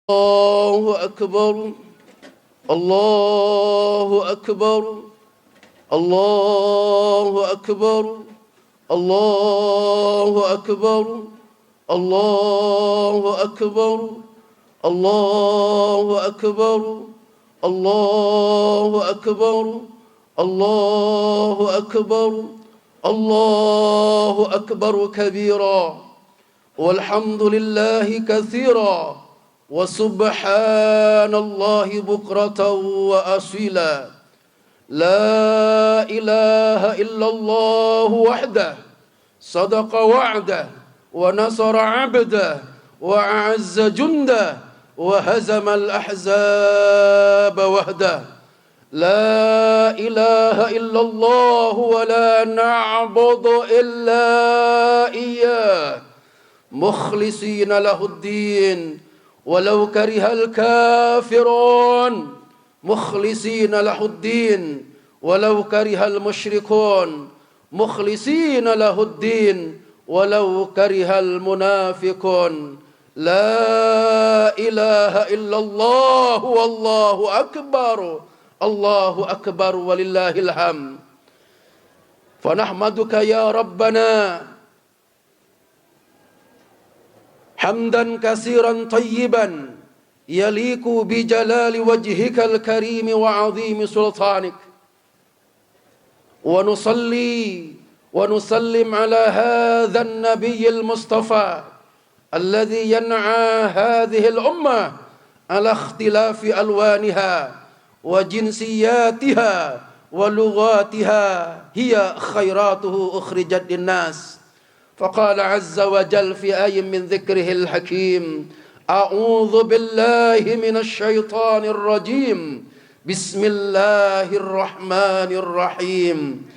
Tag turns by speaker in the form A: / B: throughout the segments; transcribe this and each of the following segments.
A: الله أكبر الله أكبر الله أكبر الله أكبر الله أكبر الله أكبر الله أكبر الله أكبر الله أكبر كبيرا والحمد لله كثيرا وسبحان الله بكرة وأصيلا لا إله إلا الله وحده صدق وعده ونصر عبده وأعز جنده وهزم الأحزاب وحده لا إله إلا الله ولا نعبد إلا إياه مخلصين له الدين ولو كره الكافرون مخلصين له الدين ولو كره المشركون مخلصين له الدين ولو كره المنافقون لا إله إلا الله والله أكبر الله أكبر ولله الحمد فنحمدك يا ربنا حمدا كثيرا طيبا يليق بجلال وجهك الكريم وعظيم سلطانك ونصلي ونسلم على هذا النبي المصطفى الذي ينعى هذه الأمة على اختلاف ألوانها وجنسياتها ولغاتها هي خيراته أخرجت للناس فقال عز وجل في آية من ذكره الحكيم أعوذ بالله من الشيطان الرجيم بسم الله الرحمن الرحيم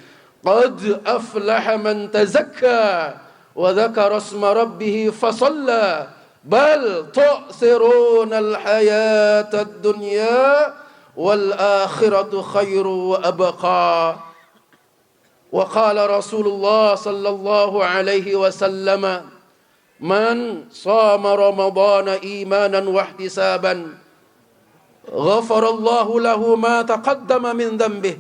A: قد أفلح من تزكى وذكر اسم ربه فصلى بل تؤثرون الحياة الدنيا والآخرة خير وأبقى وقال رسول الله صلى الله عليه وسلم من صام رمضان إيمانا واحتسابا غفر الله له ما تقدم من ذنبه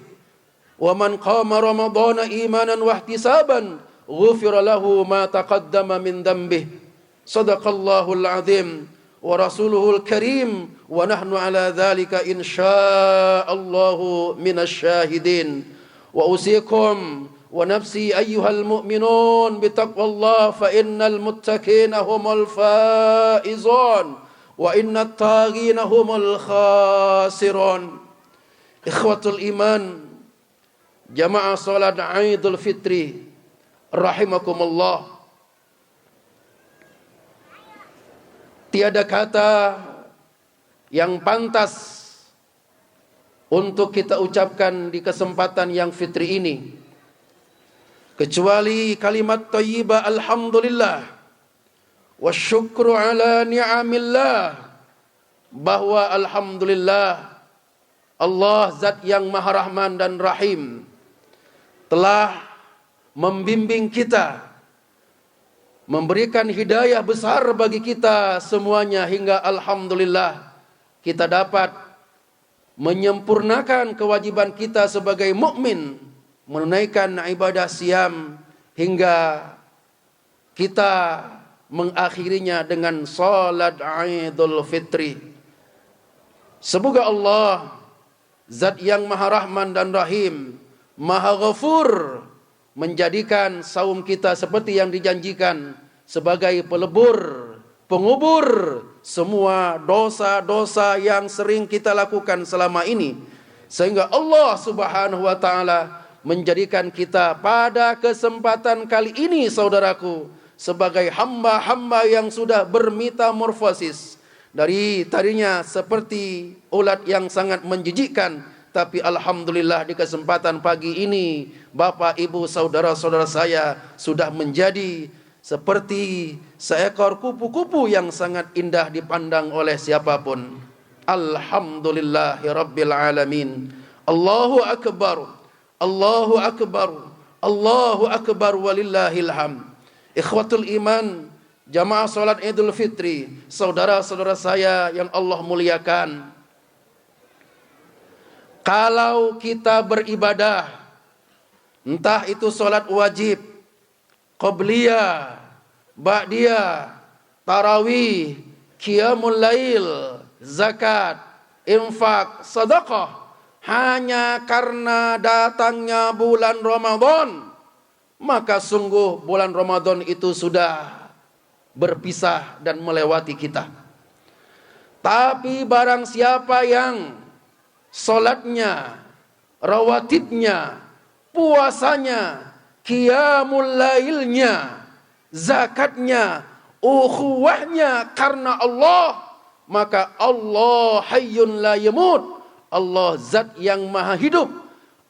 A: ومن قام رمضان إيمانا واحتسابا غفر له ما تقدم من ذنبه صدق الله العظيم ورسوله الكريم ونحن على ذلك إن شاء الله من الشاهدين وأوصيكم ونفسي أيها المؤمنون بتقوى الله فإن المتقين هم الفائزون وإن الطاغين هم الخاسرون إخوة الإيمان جماعة صلاة عيد الفطر رحمكم الله. Tiada kata yang pantas untuk kita ucapkan di kesempatan yang fitri ini kecuali kalimat thayyibah alhamdulillah wasyukru ala ni'amillah, bahwa alhamdulillah Allah zat yang maha rahman dan rahim telah membimbing kita, memberikan hidayah besar bagi kita semuanya hingga alhamdulillah kita dapat menyempurnakan kewajiban kita sebagai mukmin menunaikan ibadah siam hingga kita mengakhirinya dengan salat Idul Fitri. Semoga Allah zat yang maha rahman dan rahim, maha ghafur, menjadikan saum kita seperti yang dijanjikan sebagai pelebur, pengubur semua dosa-dosa yang sering kita lakukan selama ini, sehingga Allah Subhanahu wa taala menjadikan kita pada kesempatan kali ini saudaraku sebagai hamba-hamba yang sudah bermetamorfosis dari tadinya seperti ulat yang sangat menjijikkan, tapi alhamdulillah di kesempatan pagi ini Bapak, Ibu, saudara-saudara saya sudah menjadi seperti seekor kupu-kupu yang sangat indah dipandang oleh siapapun. Alhamdulillahirabbil alamin. Allahu akbar. Allahu akbar. Allahu akbar walillahil hamd. Ikhwatul iman, jamaah salat Idul Fitri, saudara-saudara saya yang Allah muliakan, kalau kita beribadah, entah itu salat wajib, qabliyah, ba'diyah, tarawih, qiyamul lail, zakat, infak, sedekah, hanya karena datangnya bulan Ramadan, maka sungguh bulan Ramadan itu sudah berpisah dan melewati kita. Tapi barang siapa yang salatnya, rawatibnya, puasanya, qiyamul lailnya, zakatnya, ukhuwahnya karena Allah, maka Allah hayyun la yamut. Allah zat yang maha hidup,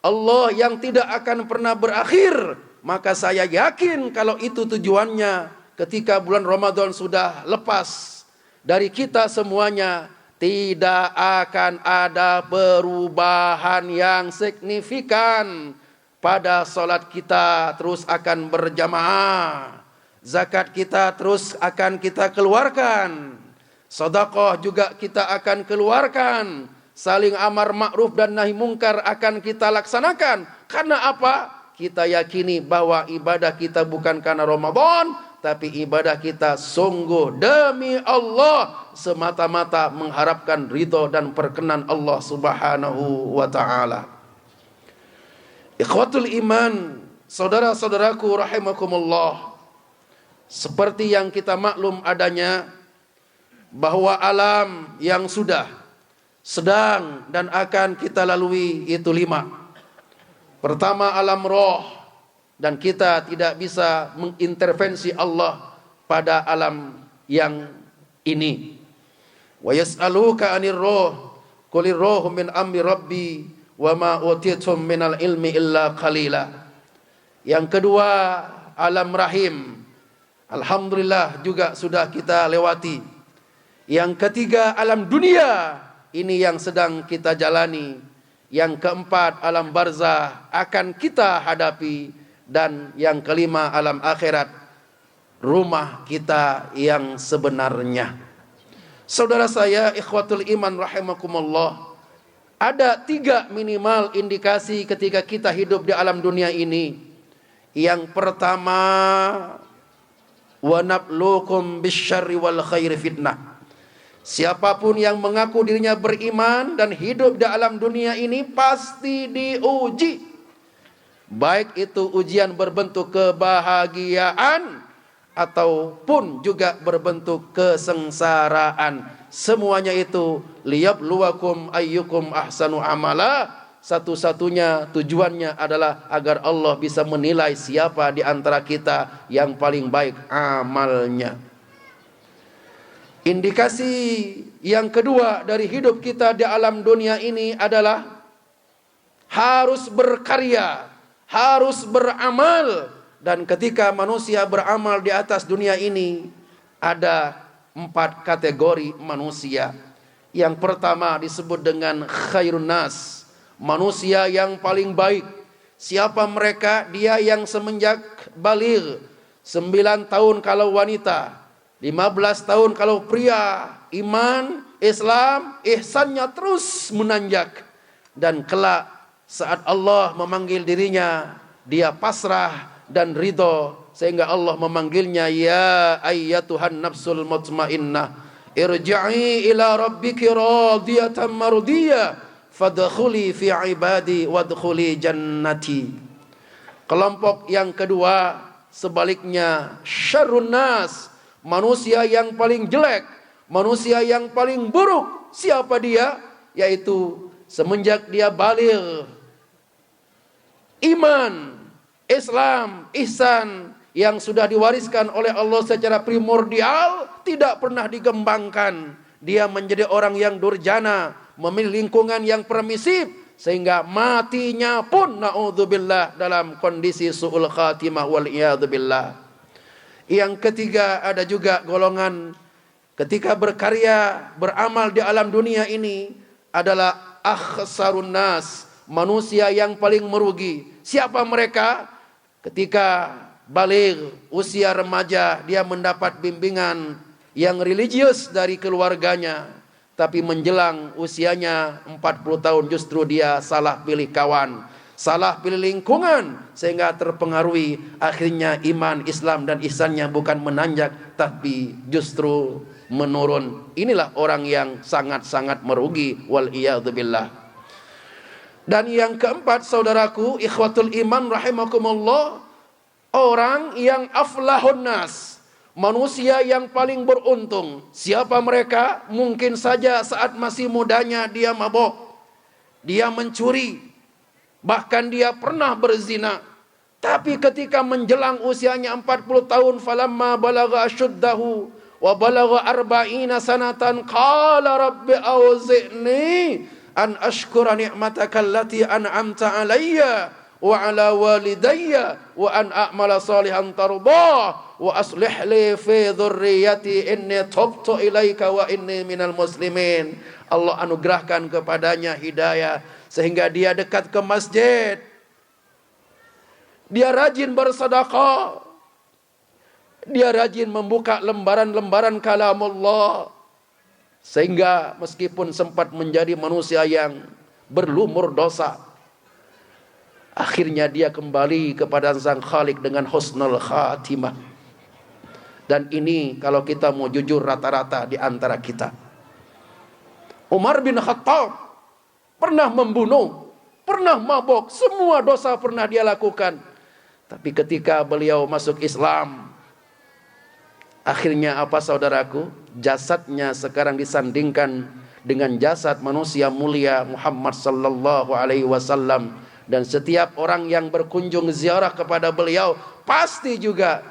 A: Allah yang tidak akan pernah berakhir. Maka saya yakin kalau itu tujuannya, ketika bulan Ramadan sudah lepas dari kita semuanya, tidak akan ada perubahan yang signifikan pada salat kita terus akan berjamaah, zakat kita terus akan kita keluarkan, sedekah juga kita akan keluarkan, saling amar ma'ruf dan nahi mungkar akan kita laksanakan. Karena apa? Kita yakini bahwa ibadah kita bukan karena Ramadan, tapi ibadah kita sungguh demi Allah, semata-mata mengharapkan ridho dan perkenan Allah Subhanahu wa ta'ala. Ikhwatul iman, saudara-saudaraku rahimakumullah, seperti yang kita maklum adanya bahwa alam yang sudah, sedang dan akan kita lalui itu 5. Pertama, alam roh, dan kita tidak bisa mengintervensi Allah pada alam yang ini. Wa yas'aluka 'anir roh, qulir rohu min amri rabbi wa ma utitum minal ilmi illa qalila. Yang kedua, alam rahim. Alhamdulillah juga sudah kita lewati. Yang ketiga, alam dunia. Ini yang sedang kita jalani. Yang keempat, alam barzah akan kita hadapi. Dan yang kelima, alam akhirat, rumah kita yang sebenarnya. Saudara saya, ikhwatul iman rahimakumullah, ada 3 minimal indikasi ketika kita hidup di alam dunia ini. Yang pertama, wa nabluukum bisyarri wal khairi fitnah. Siapapun yang mengaku dirinya beriman dan hidup di alam dunia ini pasti diuji. Baik itu ujian berbentuk kebahagiaan ataupun juga berbentuk kesengsaraan. Semuanya itu liyabluwakum ayyukum ahsanu amala. Satu-satunya tujuannya adalah agar Allah bisa menilai siapa di antara kita yang paling baik amalnya. Indikasi yang kedua dari hidup kita di alam dunia ini adalah harus berkarya, harus beramal. Dan ketika manusia beramal di atas dunia ini, ada 4 kategori manusia. Yang pertama disebut dengan khairun nas, manusia yang paling baik. Siapa mereka? Dia yang semenjak baligh, 9 tahun kalau wanita, 15 tahun kalau pria, iman, Islam, ihsannya terus menanjak. Dan kelak saat Allah memanggil dirinya, dia pasrah dan ridho, sehingga Allah memanggilnya, ya ayyatuhan nafsul mutmainnah, irji'i ila rabbiki radiyatan mardiyah, fadkhuli fi ibadi wadkhuli jannati. Kelompok yang kedua sebaliknya, syarrun nas, manusia yang paling jelek, manusia yang paling buruk. Siapa dia? Yaitu semenjak dia baligh, iman, Islam, ihsan yang sudah diwariskan oleh Allah secara primordial tidak pernah digembangkan. Dia menjadi orang yang durjana, memilih lingkungan yang permisif, sehingga matinya pun naudzubillah dalam kondisi su'ul khatimah wal iyadzubillah. Yang ketiga, ada juga golongan ketika berkarya, beramal di alam dunia ini adalah akhsarun nas, manusia yang paling merugi. Siapa mereka? Ketika baligh, usia remaja, dia mendapat bimbingan yang religius dari keluarganya. Tapi menjelang usianya 40 tahun justru dia salah pilih kawan, salah pilih lingkungan, sehingga terpengaruhi. Akhirnya iman, Islam dan ihsannya bukan menanjak tapi justru menurun. Inilah orang yang sangat-sangat merugi, wal iyadzubillah. Dan yang keempat, saudaraku, ikhwatul iman rahimakumullah, orang yang aflahun nas, manusia yang paling beruntung. Siapa mereka? Mungkin saja saat masih mudanya dia mabok, dia mencuri, bahkan dia pernah berzina. Tapi ketika menjelang usianya 40 tahun, falamma balagha asyuddahu wa balagha arba'ina sanatan qala rabbi auzi'ni an ashkura ni'mataka allati an'amta alayya wa ala walidayya wa an a'mala salihan tardah wa aslih li fi dhurriyyati inni tubtu ilaika wa inni minal muslimin. Allah anugerahkan kepadanya hidayah sehingga dia dekat ke masjid. Dia rajin bersedekah. Dia rajin membuka lembaran-lembaran kalamullah, sehingga meskipun sempat menjadi manusia yang berlumur dosa, akhirnya dia kembali kepada Sang Khalik dengan husnul khatimah. Dan ini kalau kita mau jujur rata-rata di antara kita. Umar bin Khattab pernah membunuh, pernah mabok, semua dosa pernah dia lakukan. Tapi ketika beliau masuk Islam, akhirnya apa saudaraku? Jasadnya sekarang disandingkan dengan jasad manusia mulia Muhammad sallallahu alaihi wasallam. Dan setiap orang yang berkunjung ziarah kepada beliau pasti juga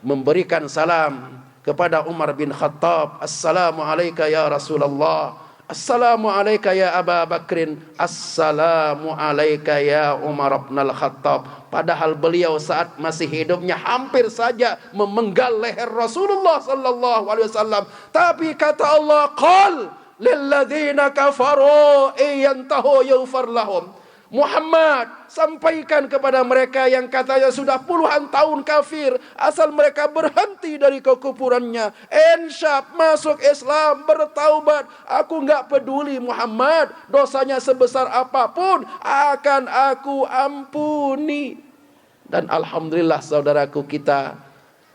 A: memberikan salam kepada Umar bin Khattab. Assalamu alayka ya Rasulullah, assalamu alayka ya Aba Bakrin, assalamu alayka ya Umar bin Khattab. Padahal beliau saat masih hidupnya hampir saja memenggal leher Rasulullah sallallahu alaihi wasallam. Tapi kata Allah, qal lilladzina kafaru iyantahu yughfar lahum. Muhammad, sampaikan kepada mereka yang katanya sudah puluhan tahun kafir, asal mereka berhenti dari kekufurannya, insyaf, masuk Islam, bertaubat, aku enggak peduli Muhammad, dosanya sebesar apapun akan aku ampuni. Dan alhamdulillah saudaraku, kita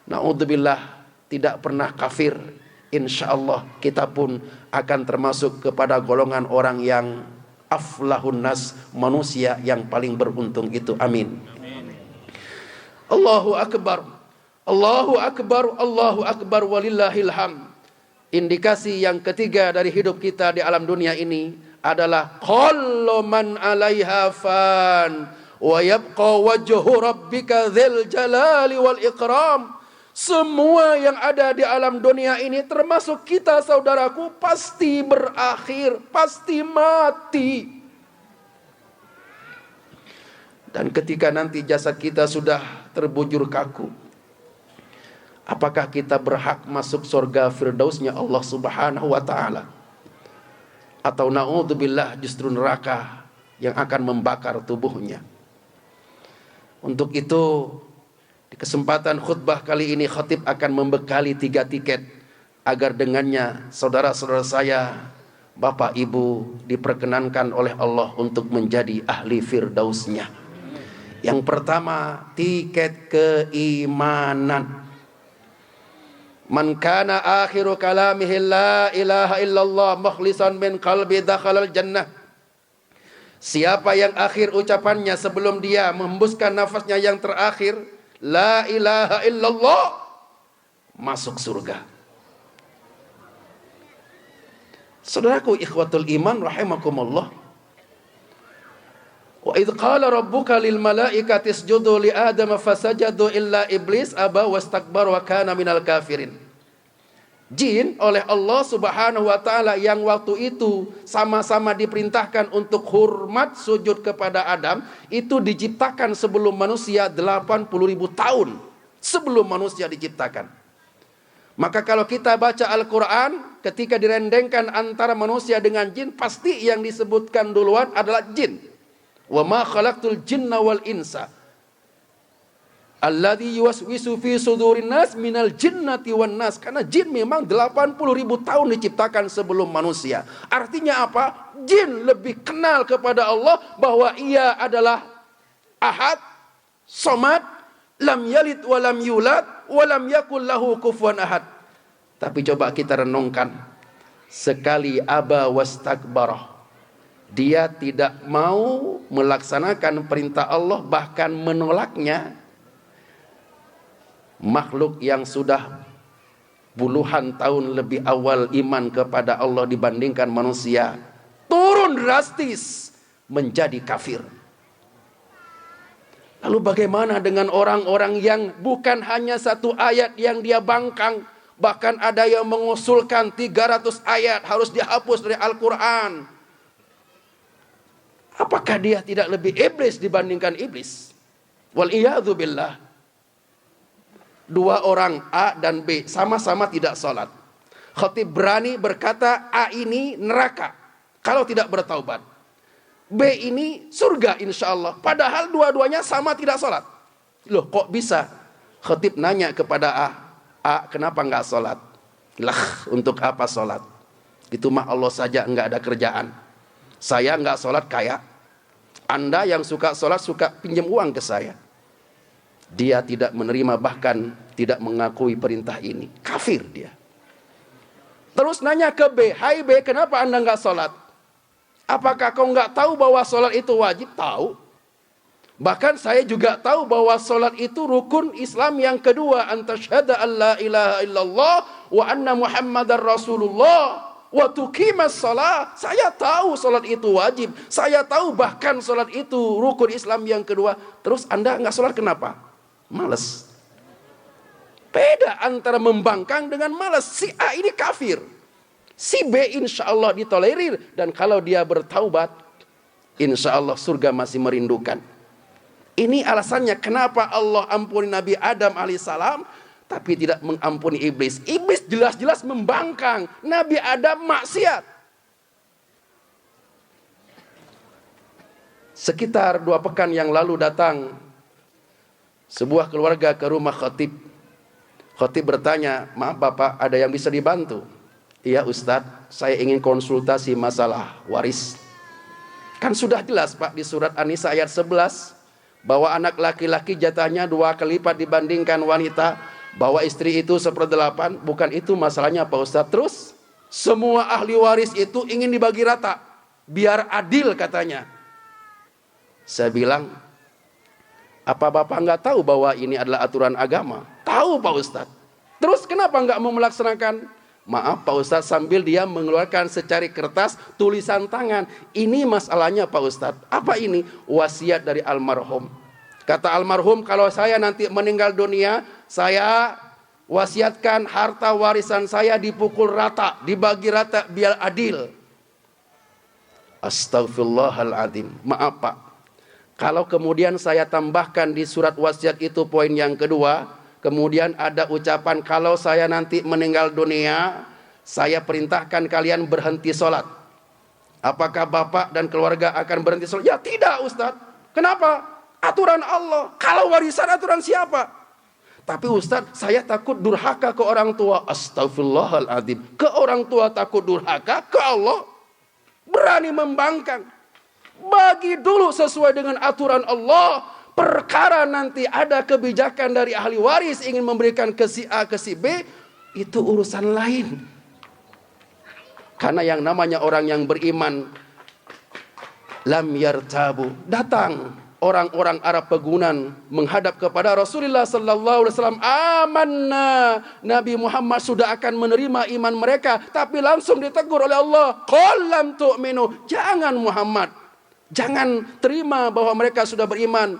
A: naudzubillah tidak pernah kafir. Insyaallah kita pun akan termasuk kepada golongan orang yang aflahun nas, manusia yang paling beruntung itu. Amin. Allahu akbar, Allahu akbar, Allahu akbar, walillahil hamd. Indikasi yang ketiga dari hidup kita di alam dunia ini adalah kullu man 'alaiha fan wa yabqa wajhu rabbika dzil jalali wal ikram. Semua yang ada di alam dunia ini termasuk kita saudaraku pasti berakhir, pasti mati. Dan ketika nanti jasad kita sudah terbujur kaku, apakah kita berhak masuk surga firdausnya Allah subhanahu wa ta'ala? Atau na'udzubillah justru neraka yang akan membakar tubuhnya? Untuk itu, di kesempatan khutbah kali ini khatib akan membekali 3 tiket agar dengannya saudara-saudara saya, bapak ibu diperkenankan oleh Allah untuk menjadi ahli firdausnya. Yang pertama, tiket keimanan. Man kana akhiru kalamihi la ilaha illallah mukhlisan min qalbi dakhalal jannah. Siapa yang akhir ucapannya sebelum dia menghembuskan nafasnya yang terakhir, la ilaha illallah, masuk surga. Saudaraku ikhwatul iman rahimakumullah. Wa idh qala rabbuka lil malaikati isjudu li adama fasajadu illa iblis aba wastakbar wa kana minal kafirin. Jin oleh Allah subhanahu wa ta'ala yang waktu itu sama-sama diperintahkan untuk hormat sujud kepada Adam, itu diciptakan sebelum manusia 80.000 tahun sebelum manusia diciptakan. Maka kalau kita baca Al-Quran, ketika direndengkan antara manusia dengan jin, pasti yang disebutkan duluan adalah jin. Wa ma khalaqtul jinna wal insa. Alladzi yuwaswisu fi sudurin nas minal jinnati wan nas. Karena jin memang 80.000 tahun diciptakan sebelum manusia. Artinya apa? Jin lebih kenal kepada Allah bahwa ia adalah ahad, somad, lam yalid wa lam yulad wa lam yakul lahu kufuwan ahad. Tapi coba kita renungkan. Sekali aba wastakbarah. Dia tidak mau melaksanakan perintah Allah, bahkan menolaknya. Makhluk yang sudah puluhan tahun lebih awal iman kepada Allah dibandingkan manusia, turun drastis menjadi kafir. Lalu bagaimana dengan orang-orang yang bukan hanya satu ayat yang dia bangkang, bahkan ada yang mengusulkan 300 ayat harus dihapus dari Al-Quran. Apakah dia tidak lebih iblis dibandingkan iblis? Wal'iyadzu billah. Dua orang A dan B sama-sama tidak sholat. Khatib berani berkata A ini neraka kalau tidak bertaubat, B ini surga insya Allah. Padahal dua-duanya sama tidak sholat. Loh kok bisa? Khatib nanya kepada A kenapa nggak sholat? Lah untuk apa sholat? Itu mah Allah saja nggak ada kerjaan. Saya nggak sholat kaya. Anda yang suka sholat suka pinjam uang ke saya. Dia tidak menerima, bahkan tidak mengakui perintah ini. Kafir dia. Terus nanya ke B, hai B, kenapa Anda nggak sholat? Apakah kau nggak tahu bahwa sholat itu wajib? Tahu. Bahkan saya juga tahu bahwa sholat itu rukun Islam yang kedua. Antasyhada an la ilaha illallah wa anna muhammadar rasulullah wa tuqimas sholat. Saya tahu sholat itu wajib. Saya tahu bahkan sholat itu rukun Islam yang kedua. Terus Anda nggak sholat kenapa? Malas. Beda antara membangkang dengan malas. Si A ini kafir, si B insya Allah ditolerir. Dan kalau dia bertaubat, insya Allah surga masih merindukan. Ini alasannya kenapa Allah ampuni Nabi Adam alaihissalam, tapi tidak mengampuni iblis. Iblis jelas-jelas membangkang, Nabi Adam maksiat. Sekitar 2 pekan yang lalu datang sebuah keluarga ke rumah khatib. Khatib bertanya, maaf Bapak, ada yang bisa dibantu? Iya Ustadz, saya ingin konsultasi masalah waris. Kan sudah jelas Pak di surat An-Nisa ayat 11, bahwa anak laki-laki jatahnya 2 kali lipat dibandingkan wanita, bahwa istri itu 1/8. Bukan itu masalahnya Pak Ustadz. Terus semua ahli waris itu ingin dibagi rata, biar adil katanya. Saya bilang, apa Bapak nggak tahu bahwa ini adalah aturan agama? Tahu Pak Ustadz. Terus kenapa nggak mau melaksanakan? Maaf Pak Ustadz, sambil dia mengeluarkan secari kertas tulisan tangan. Ini masalahnya Pak Ustadz. Apa ini? Wasiat dari almarhum. Kata almarhum, kalau saya nanti meninggal dunia, saya wasiatkan harta warisan saya dipukul rata, dibagi rata biar adil. Astaghfirullahaladzim. Maaf Pak, kalau kemudian saya tambahkan di surat wasiat itu poin yang kedua, kemudian ada ucapan kalau saya nanti meninggal dunia, saya perintahkan kalian berhenti sholat. Apakah Bapak dan keluarga akan berhenti sholat? Ya tidak Ustadz. Kenapa? Aturan Allah. Kalau warisan aturan siapa? Tapi Ustadz, saya takut durhaka ke orang tua. Astaghfirullahaladzim. Ke orang tua takut durhaka, ke Allah berani membangkang. Bagi dulu sesuai dengan aturan Allah. Perkara nanti ada kebijakan dari ahli waris ingin memberikan ke si A, ke si B, itu urusan lain. Karena yang namanya orang yang beriman, lam yartabu. Datang orang-orang Arab pegunungan menghadap kepada Rasulullah sallallahu alaihi wasallam. Amanna, Nabi Muhammad sudah akan menerima iman mereka, tapi langsung ditegur oleh Allah. Qul lam tu'minu. Jangan Muhammad, jangan terima bahwa mereka sudah beriman.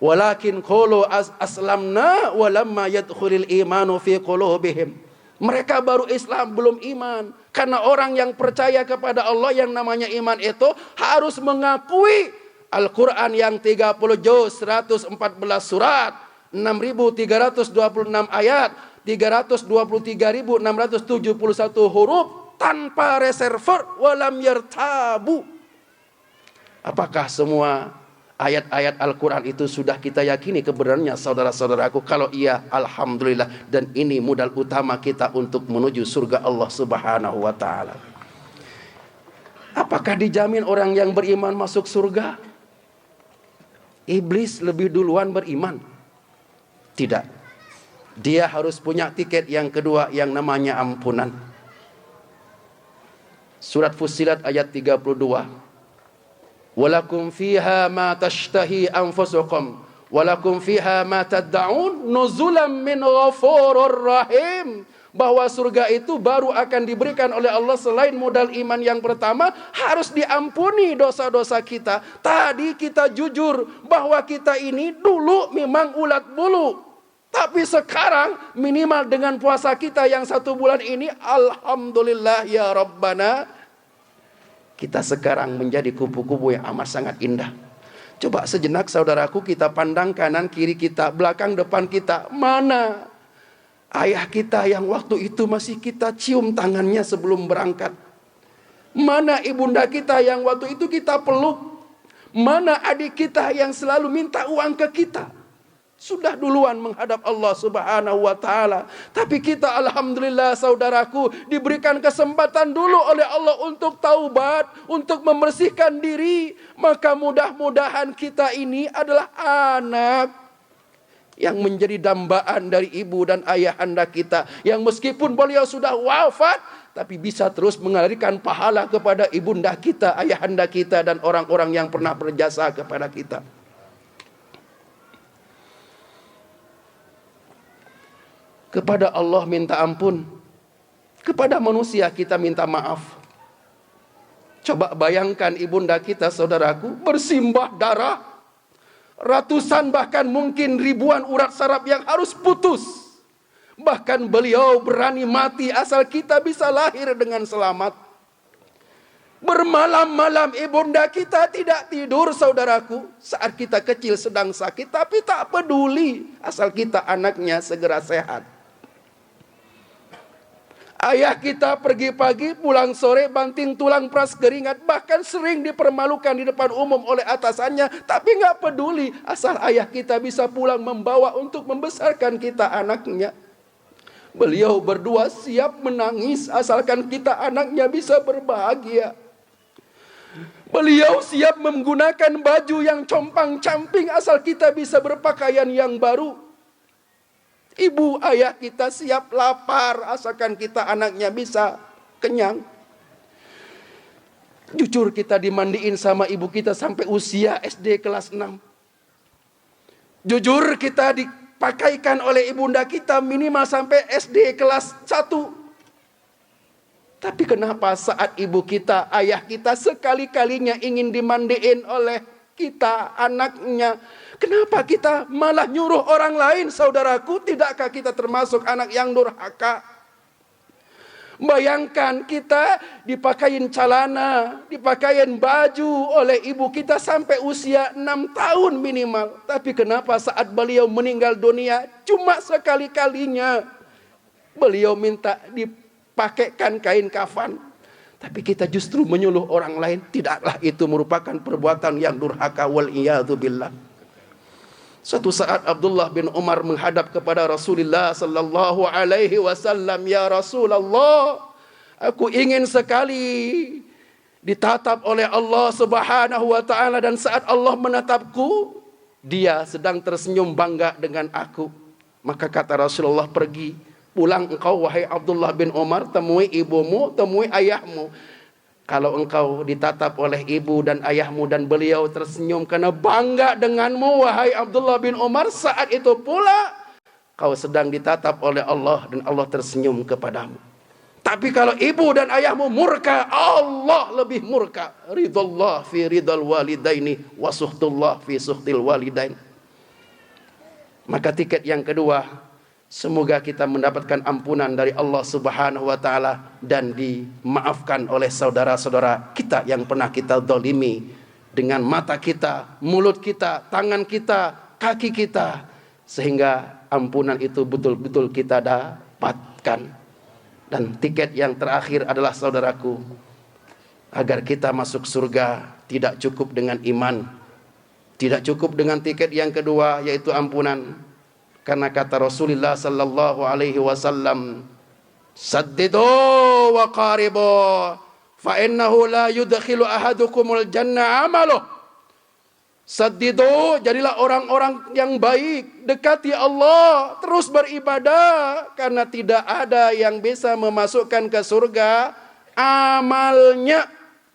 A: Walakin qulu aslamna walamma yadkhulul imanu fi qulubihim. Mereka baru Islam, belum iman. Karena orang yang percaya kepada Allah, yang namanya iman itu harus mengakui Al-Quran yang 30 juz, 114 surat, 6.326 ayat, 323.671 huruf, tanpa reservoir, walam yartabu. Apakah semua ayat-ayat Al-Quran itu sudah kita yakini kebenarannya saudara-saudaraku? Kalau iya, alhamdulillah. Dan ini modal utama kita untuk menuju surga Allah Subhanahu wa ta'ala. Apakah dijamin orang yang beriman masuk surga? Iblis lebih duluan beriman? Tidak. Dia harus punya tiket yang kedua yang namanya ampunan. Surat Fussilat ayat 32. Walakum fiha ma tashtahi anfusukum walakum fiha ma tad'un nuzulam min ghafurur rahim. Bahwa surga itu baru akan diberikan oleh Allah selain modal iman yang pertama, harus diampuni dosa-dosa kita. Tadi kita jujur bahwa kita ini dulu memang ulat bulu, tapi sekarang minimal dengan puasa kita yang 1 bulan ini, alhamdulillah ya Rabbana, kita sekarang menjadi kupu-kupu yang amat sangat indah. Coba sejenak saudaraku, kita pandang kanan kiri kita, belakang depan kita. Mana ayah kita yang waktu itu masih kita cium tangannya sebelum berangkat? Mana ibunda kita yang waktu itu kita peluk? Mana adik kita yang selalu minta uang ke kita? Sudah duluan menghadap Allah Subhanahu wa ta'ala. Tapi kita alhamdulillah saudaraku, diberikan kesempatan dulu oleh Allah untuk taubat, untuk membersihkan diri. Maka mudah-mudahan kita ini adalah anak yang menjadi dambaan dari ibu dan ayah anda kita, yang meskipun beliau sudah wafat, tapi bisa terus mengalirkan pahala kepada ibunda kita, ayah anda kita, dan orang-orang yang pernah berjasa kepada kita. Kepada Allah minta ampun, kepada manusia kita minta maaf. Coba bayangkan ibunda kita saudaraku bersimbah darah, ratusan bahkan mungkin ribuan urat saraf yang harus putus. Bahkan beliau berani mati asal kita bisa lahir dengan selamat. Bermalam-malam ibunda kita tidak tidur saudaraku, saat kita kecil sedang sakit, tapi tak peduli asal kita anaknya segera sehat. Ayah kita pergi pagi, pulang sore, banting tulang peras keringat, bahkan sering dipermalukan di depan umum oleh atasannya, tapi nggak peduli asal ayah kita bisa pulang membawa untuk membesarkan kita anaknya. Beliau berdua siap menangis asalkan kita anaknya bisa berbahagia. Beliau siap menggunakan baju yang compang-camping asal kita bisa berpakaian yang baru. Ibu ayah kita siap lapar asalkan kita anaknya bisa kenyang. Jujur kita dimandiin sama ibu kita sampai usia SD kelas 6. Jujur kita dipakaikan oleh ibunda kita minimal sampai SD kelas 1. Tapi kenapa saat ibu kita, ayah kita sekali-kalinya ingin dimandiin oleh kita anaknya, kenapa kita malah nyuruh orang lain saudaraku? Tidakkah kita termasuk anak yang durhaka? Bayangkan kita dipakain celana, dipakain baju oleh ibu kita sampai usia 6 tahun minimal. Tapi kenapa saat beliau meninggal dunia cuma sekali-kalinya beliau minta dipakaikan kain kafan? Tapi kita justru menyuruh orang lain. Tidaklah itu merupakan perbuatan yang durhaka, wal iyadzu billah. Suatu saat Abdullah bin Umar menghadap kepada Rasulullah sallallahu alaihi wasallam, "Ya Rasulullah, aku ingin sekali ditatap oleh Allah Subhanahu wa taala, dan saat Allah menatapku, dia sedang tersenyum bangga dengan aku." Maka kata Rasulullah, "Pergi, pulang engkau wahai Abdullah bin Umar, temui ibumu, temui ayahmu. Kalau engkau ditatap oleh ibu dan ayahmu dan beliau tersenyum karena bangga denganmu wahai Abdullah bin Umar, saat itu pula kau sedang ditatap oleh Allah dan Allah tersenyum kepadamu. Tapi kalau ibu dan ayahmu murka, Allah lebih murka. Ridallah fi ridal walidaini wa suhtullah fi suhtil walidain." Maka tiket yang kedua, semoga kita mendapatkan ampunan dari Allah Subhanahu wa taala dan dimaafkan oleh saudara-saudara kita yang pernah kita zalimi dengan mata kita, mulut kita, tangan kita, kaki kita, sehingga ampunan itu betul-betul kita dapatkan. Dan tiket yang terakhir adalah saudaraku, agar kita masuk surga tidak cukup dengan iman, Tidak cukup dengan tiket yang kedua, yaitu ampunan. Karena kata Rasulullah sallallahu alaihi wasallam, saddidu wa qaribu fa innahu la yudkhilu ahadukumul jannah amaluh. Saddidu, jadilah orang-orang yang baik, dekati Allah, terus beribadah, karena tidak ada yang bisa memasukkan ke surga amalnya.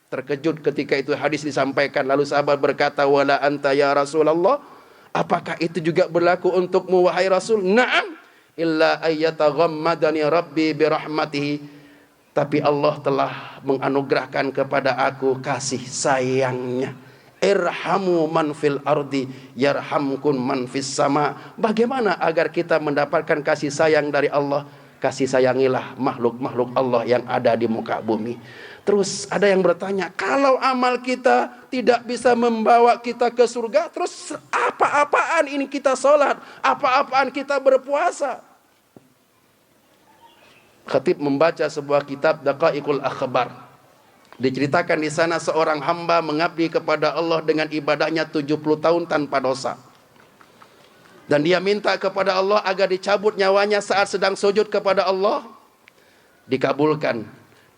A: Terkejut ketika itu hadis disampaikan, lalu sahabat berkata, wala anta ya Rasulullah, apakah itu juga berlaku untukmu wahai Rasul? Na'am, illa ayyataghammadani rabbi birahmatihi, tapi Allah telah menganugerahkan kepada aku kasih sayangnya. Irhamu man fil ardi yarhamkum man fis sama. Bagaimana agar kita mendapatkan kasih sayang dari Allah? Kasih sayangilah makhluk-makhluk Allah yang ada di muka bumi. Terus ada yang bertanya, kalau amal kita tidak bisa membawa kita ke surga, terus apa-apaan ini kita sholat? Apa-apaan kita berpuasa? Khatib membaca sebuah kitab Daqaiqul Akhbar. Diceritakan di sana seorang hamba mengabdi kepada Allah dengan ibadahnya 70 tahun tanpa dosa. Dan dia minta kepada Allah agar dicabut nyawanya saat sedang sujud kepada Allah. Dikabulkan.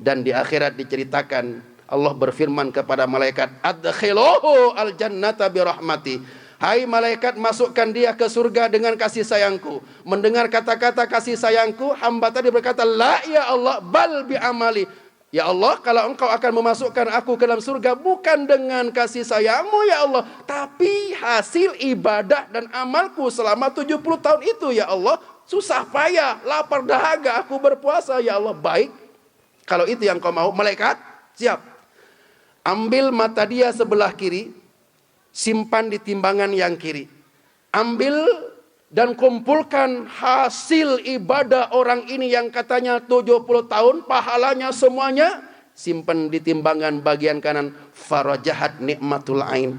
A: Dan di akhirat diceritakan, Allah berfirman kepada malaikat, adkhiluhu al-jannata birahmati. Hai malaikat, masukkan dia ke surga dengan kasih sayangku. Mendengar kata-kata kasih sayangku, hamba tadi berkata, la ya Allah, bal bi amali. Ya Allah, kalau engkau akan memasukkan aku ke dalam surga bukan dengan kasih sayangmu ya Allah, tapi hasil ibadah dan amalku selama 70 tahun itu ya Allah. Susah payah, lapar dahaga aku berpuasa ya Allah. Baik, kalau itu yang kau mau, malaikat, siap. Ambil mata dia sebelah kiri, simpan di timbangan yang kiri. Ambil dan kumpulkan hasil ibadah orang ini yang katanya 70 tahun, pahalanya semuanya, simpan di timbangan bagian kanan. Farajahat nikmatul ain.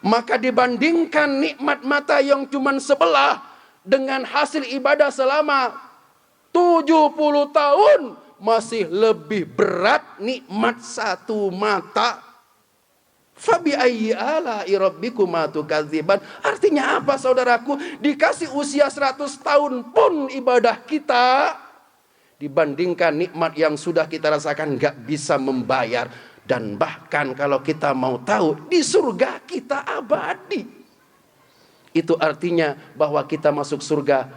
A: Maka dibandingkan nikmat mata yang cuma sebelah dengan hasil ibadah selama 70 tahun, masih lebih berat nikmat satu mata. Fabi ayyi ala'i rabbikuma tukadziban. Artinya apa saudaraku? Dikasih usia 100 tahun pun ibadah kita, dibandingkan nikmat yang sudah kita rasakan, gak bisa membayar. Dan bahkan kalau kita mau tahu, di surga kita abadi. Itu artinya bahwa kita masuk surga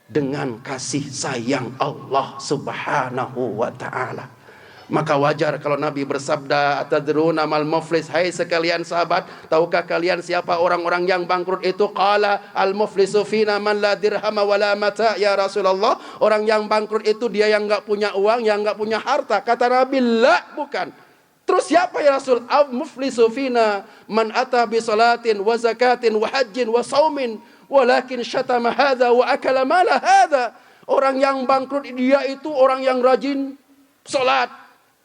A: dengan kasih sayang Allah subhanahu wa ta'ala. Maka wajar kalau Nabi bersabda, atadruna mal muflis, hai sekalian sahabat, tahukah kalian siapa orang-orang yang bangkrut itu? Qala al muflisu fina man la dirhama wala mata ya Rasulullah. Orang yang bangkrut itu dia yang enggak punya uang, yang enggak punya harta. Kata Nabi, la, bukan. Terus siapa ya Rasul? Al muflisu fina man ata bi salatin wa zakatin wa hajjin wa saumin walakin syatama hadza wa akala mala hadza. Orang yang bangkrut dia itu orang yang rajin salat,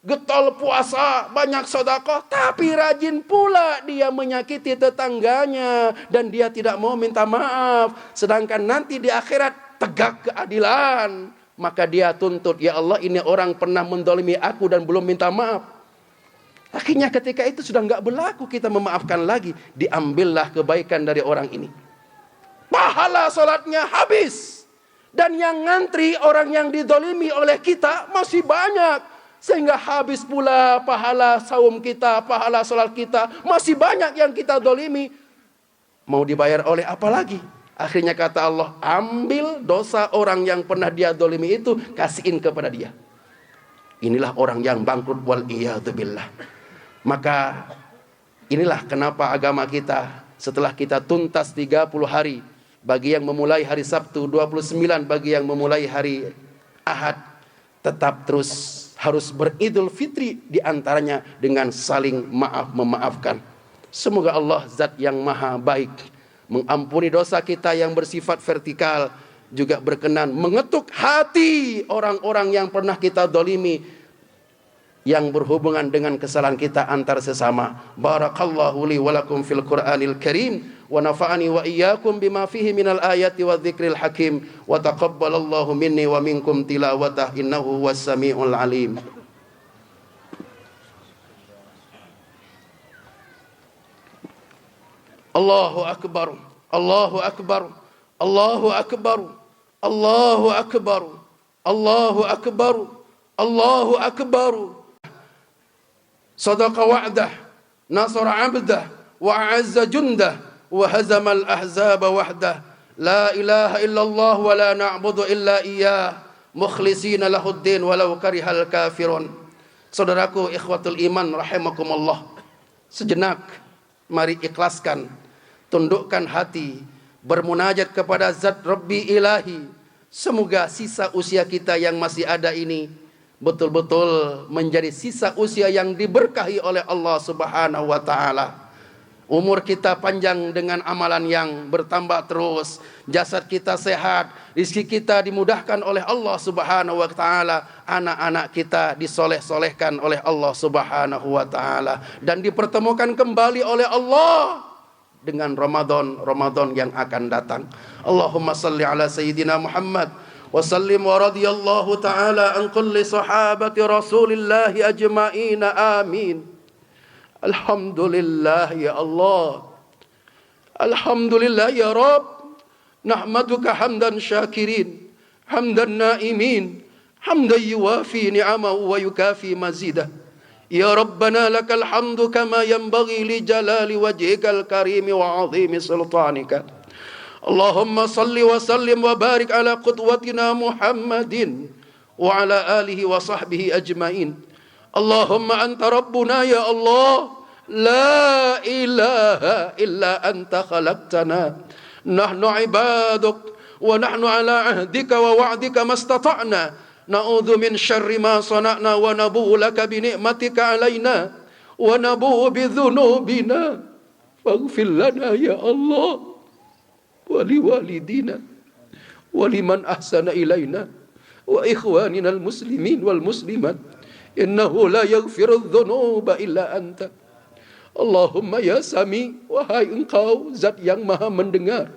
A: getol puasa, banyak sedekah, tapi rajin pula dia menyakiti tetangganya dan dia tidak mau minta maaf. Sedangkan nanti di akhirat tegak keadilan, maka dia tuntut, ya Allah, ini orang pernah mendolimi aku dan belum minta maaf. Akhirnya ketika itu sudah enggak berlaku kita memaafkan lagi. Diambillah kebaikan dari orang ini, pahala salatnya habis, dan yang ngantri orang yang didolimi oleh kita masih banyak. Sehingga habis pula pahala saum kita, pahala salat kita, masih banyak yang kita dolimi. Mau dibayar oleh apa lagi? Akhirnya kata Allah, ambil dosa orang yang pernah dia dolimi itu, kasihin kepada dia. Inilah orang yang bangkrut, wal iyadzubillah. Maka inilah kenapa agama kita setelah kita tuntas 30 hari, bagi yang memulai hari Sabtu, 29 bagi yang memulai hari Ahad, tetap terus harus beridul fitri, diantaranya dengan saling memaafkan. Semoga Allah zat yang maha baik mengampuni dosa kita yang bersifat vertikal, juga berkenan mengetuk hati orang-orang yang pernah kita dolimi, yang berhubungan dengan kesalahan kita antar sesama. Barakallahu li wa lakum fil Qur'anil Karim wa nafa'ani wa iyyakum bima fihi minal ayati wa dzikril hakim wa taqabbalallahu minni wa minkum tilawatah innahu was samiul alim. Allahu Akbar, Allahu Akbar, Allahu Akbar, Allahu Akbar, Allahu Akbar, Allahu Akbar. Sadaqa wa'dah, nasara 'abdah, wa a'azza jundah, wa hazama al-ahzaba wahdah. La ilaha illallah wa la na'budu illa iyyah, mukhlishina lahuddin walau karihal kafirun. Saudaraku ikhwatul iman rahimakumullah, sejenak mari ikhlaskan, tundukkan hati, bermunajat kepada Zat Rabbi Ilahi. Semoga sisa usia kita yang masih ada ini betul-betul menjadi sisa usia yang diberkahi oleh Allah Subhanahu wa taala. Umur kita panjang dengan amalan yang bertambah terus, jasad kita sehat, rezeki kita dimudahkan oleh Allah Subhanahu wa taala, anak-anak kita disoleh-solehkan oleh Allah Subhanahu wa taala dan dipertemukan kembali oleh Allah dengan Ramadan yang akan datang. Allahumma salli ala sayyidina Muhammad wa sallim wa radiyallahu ta'ala an kulli sahabati Rasulillah ajma'in. Amin. Alhamdulillah ya Allah, alhamdulillah ya Rabb, nahmaduka hamdan syakirin, hamdan naimin, hamdan yuwafi ni'amahu wa yukafi mazidah. Ya Rabbana lakal hamdu kama yanbaghi li jalali wajhikal karim wa azimi sultanika. Allahumma salli wa sallim wa barik ala qudwatina Muhammadin wa ala alihi wa sahbihi ajmain. Allahumma anta rabbuna ya Allah, la ilaha illa anta khalaqtana, nahnu ibaduk wa nahnu ala ahdika wa wa'dika mastata'na, na'udzu min syarri ma sana'na wa nabu'u laka bi ni'matika alaina wa nabu'u bi dhunubina faghfir lana ya Allah wa liwalidina wa liman ahsana ilaina wa ikhwanina al-muslimin wal muslimat. Innahu la yaghfiru dhunuba illa anta. Allahumma ya Sami, wahai engkau zat yang maha mendengar.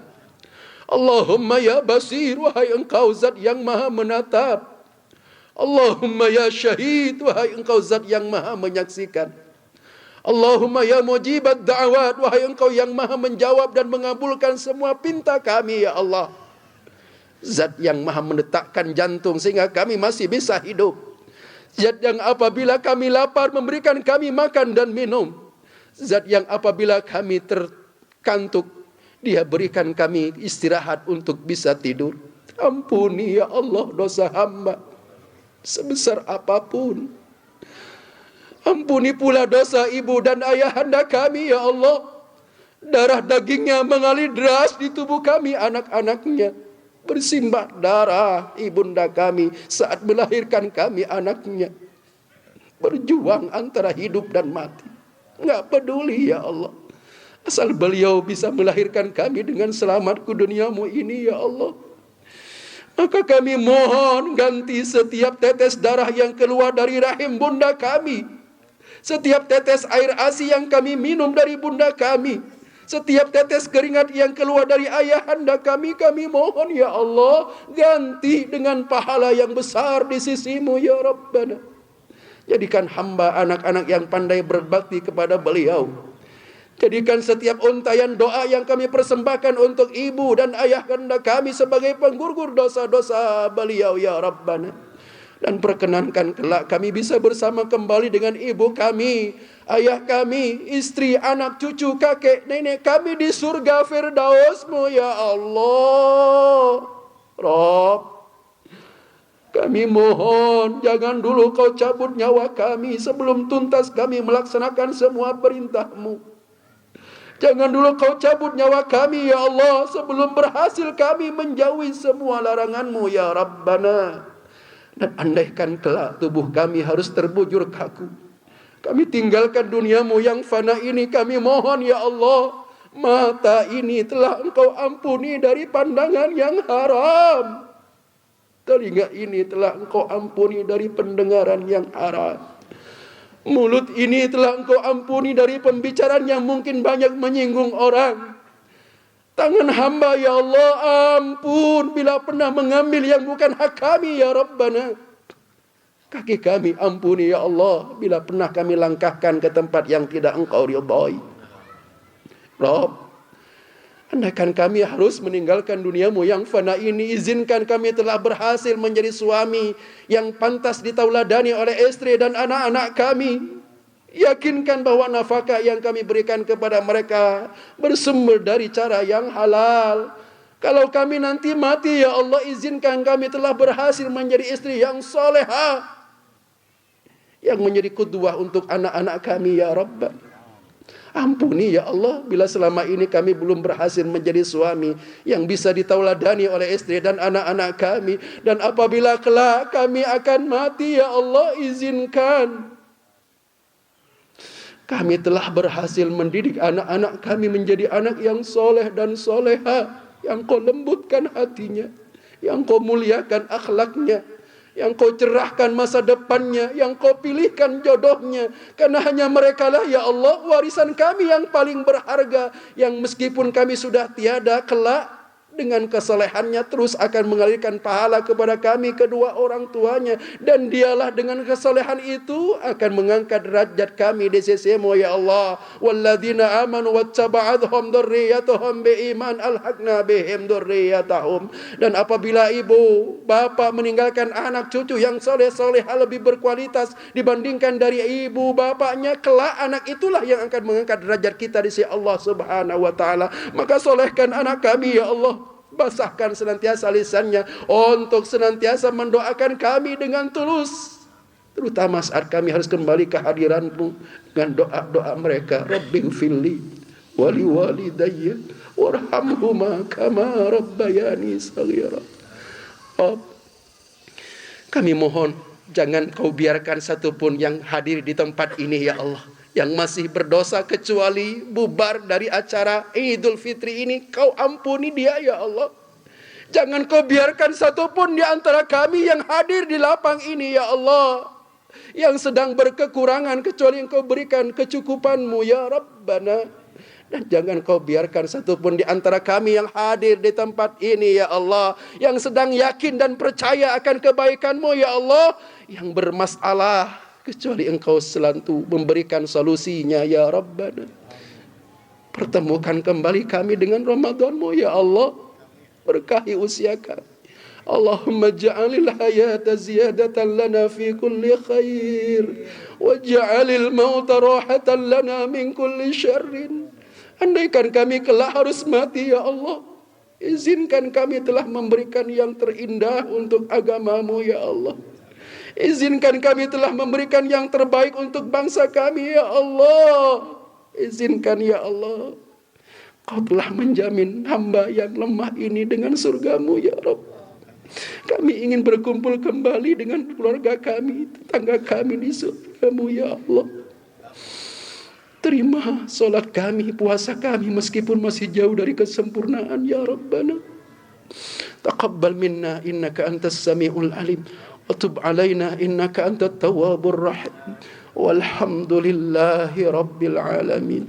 A: Allahumma ya Basir, wahai engkau zat yang maha menatap. Allahumma ya Syahid, wahai engkau zat yang maha menyaksikan. Allahumma ya Mujibat da'awat, wahai engkau yang maha menjawab dan mengabulkan semua pinta kami ya Allah. Zat yang maha mendetakkan jantung sehingga kami masih bisa hidup. Zat yang apabila kami lapar memberikan kami makan dan minum. Zat yang apabila kami terkantuk Dia berikan kami istirahat untuk bisa tidur. Ampuni ya Allah dosa hamba sebesar apapun. Ampuni pula dosa ibu dan ayahanda kami ya Allah. Darah dagingnya mengalir deras di tubuh kami anak-anaknya. Bersimbah darah ibunda kami saat melahirkan kami anaknya. Berjuang antara hidup dan mati. Enggak peduli ya Allah. Asal beliau bisa melahirkan kami dengan selamat ke duniamu ini ya Allah. Maka kami mohon ganti setiap tetes darah yang keluar dari rahim bunda kami. Setiap tetes air ASI yang kami minum dari bunda kami. Setiap tetes keringat yang keluar dari ayahanda kami mohon ya Allah, ganti dengan pahala yang besar di sisimu ya Rabbana. Jadikan hamba anak-anak yang pandai berbakti kepada beliau. Jadikan setiap untayan doa yang kami persembahkan untuk ibu dan ayahanda kami sebagai penggugur dosa-dosa beliau ya Rabbana. Dan perkenankan kelak kami bisa bersama kembali dengan ibu kami, ayah kami, istri, anak, cucu, kakek, nenek kami di surga Firdausmu ya Allah. Rabb, kami mohon jangan dulu kau cabut nyawa kami sebelum tuntas kami melaksanakan semua perintahmu. Jangan dulu kau cabut nyawa kami ya Allah sebelum berhasil kami menjauhi semua laranganmu ya Rabbana. Dan andaikan kelak tubuh kami harus terbujur kaku, kami tinggalkan duniamu yang fana ini, kami mohon ya Allah, mata ini telah engkau ampuni dari pandangan yang haram. Telinga ini telah engkau ampuni dari pendengaran yang haram. Mulut ini telah engkau ampuni dari pembicaraan yang mungkin banyak menyinggung orang. Tangan hamba ya Allah ampun bila pernah mengambil yang bukan hak kami ya Rabbana. Kaki kami ampuni ya Allah bila pernah kami langkahkan ke tempat yang tidak engkau ridhai. Rabb, Andaikan kami harus meninggalkan duniamu yang fana ini, izinkan kami telah berhasil menjadi suami yang pantas ditauladani oleh istri dan anak-anak kami. Yakinkan bahwa nafkah yang kami berikan kepada mereka bersumber dari cara yang halal. Kalau kami nanti mati, ya Allah, izinkan kami telah berhasil menjadi istri yang solehah, yang menjadi qudwah untuk anak-anak kami, ya Rabb. Ampuni ya Allah bila selama ini kami belum berhasil menjadi suami yang bisa ditauladani oleh istri dan anak-anak kami. Dan apabila kelak kami akan mati, ya Allah, izinkan kami telah berhasil mendidik anak-anak kami menjadi anak yang soleh dan soleha, yang kau lembutkan hatinya, yang kau muliakan akhlaknya, yang kau cerahkan masa depannya, yang kau pilihkan jodohnya. Karena hanya mereka lah, ya Allah, warisan kami yang paling berharga, yang meskipun kami sudah tiada kelak, dengan kesalehannya terus akan mengalirkan pahala kepada kami kedua orang tuanya. Dan dialah dengan kesalehan itu akan mengangkat derajat kami di sisimu, ya Allah. Walladzina amanu wattaba'athum dzurriyyatuhum biiman alhaqna bihim dzurriyyatahum. Dan apabila ibu bapa meninggalkan anak cucu yang soleh-soleh lebih berkualitas dibandingkan dari ibu bapaknya, kelak anak itulah yang akan mengangkat derajat kita di sisi Allah Subhanahu wa taala. Maka solehkan anak kami, ya Allah. Basahkan senantiasa lisannya untuk senantiasa mendoakan kami dengan tulus, terutama saat kami harus kembali ke hadiran-Mu dengan doa-doa mereka. Rabbighfirli wali walidayya warhamhuma kama rabbayani shaghira. Kami mohon jangan Kau biarkan satupun yang hadir di tempat ini, ya Allah, yang masih berdosa kecuali bubar dari acara Idul Fitri ini. Kau ampuni dia, ya Allah. Jangan Kau biarkan satupun di antara kami yang hadir di lapang ini, ya Allah, yang sedang berkekurangan kecuali yang Kau berikan kecukupan-Mu, ya Rabbana. Dan jangan Kau biarkan satupun di antara kami yang hadir di tempat ini, ya Allah, yang sedang yakin dan percaya akan kebaikan-Mu, ya Allah, yang bermasalah kecuali Engkau selalu memberikan solusinya, ya Rabbana. Pertemukan kembali kami dengan Ramadan-Mu, ya Allah. Berkahi usia kami. Allahumma ja'alil hayata ziyadatan lana fi kulli khair, wa ja'alil mauta rahatan lana min kulli syarrin. Andaikan kami kelak harus mati, ya Allah, izinkan kami telah memberikan yang terindah untuk agama-Mu, ya Allah. Izinkan kami telah memberikan yang terbaik untuk bangsa kami, ya Allah. Izinkan, ya Allah, Kau telah menjamin hamba yang lemah ini dengan surga-Mu, ya Rabb. Kami ingin berkumpul kembali dengan keluarga kami, tetangga kami di surga-Mu, ya Allah. Terima solat kami, puasa kami meskipun masih jauh dari kesempurnaan, ya Rabbana. Taqabbal minna innaka antas sami'ul alim. وتب علينا إنك أنت التواب الرحيم والحمد لله رب العالمين.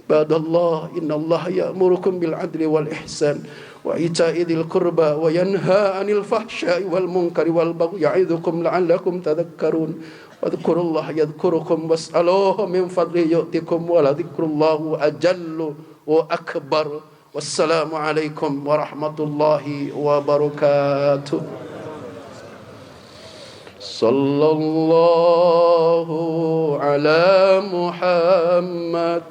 A: عباد الله إن الله يأمركم بالعدل والإحسان وإيتاء ذي القربى وينهى عن الفحشاء والمنكر والبغي يعظكم لعلكم تذكرون. واذكروا الله يذكركم واسألوه من فضله يؤتكم ولذكر الله أجل وأكبر. والسلام عليكم ورحمة الله وبركاته. Sallallahu ala Muhammad.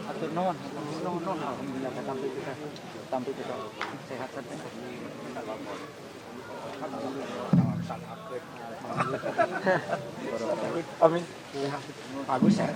B: Atur nuhun, alhamdulillah sampai kita sehat saja. Amin. Bagus ya.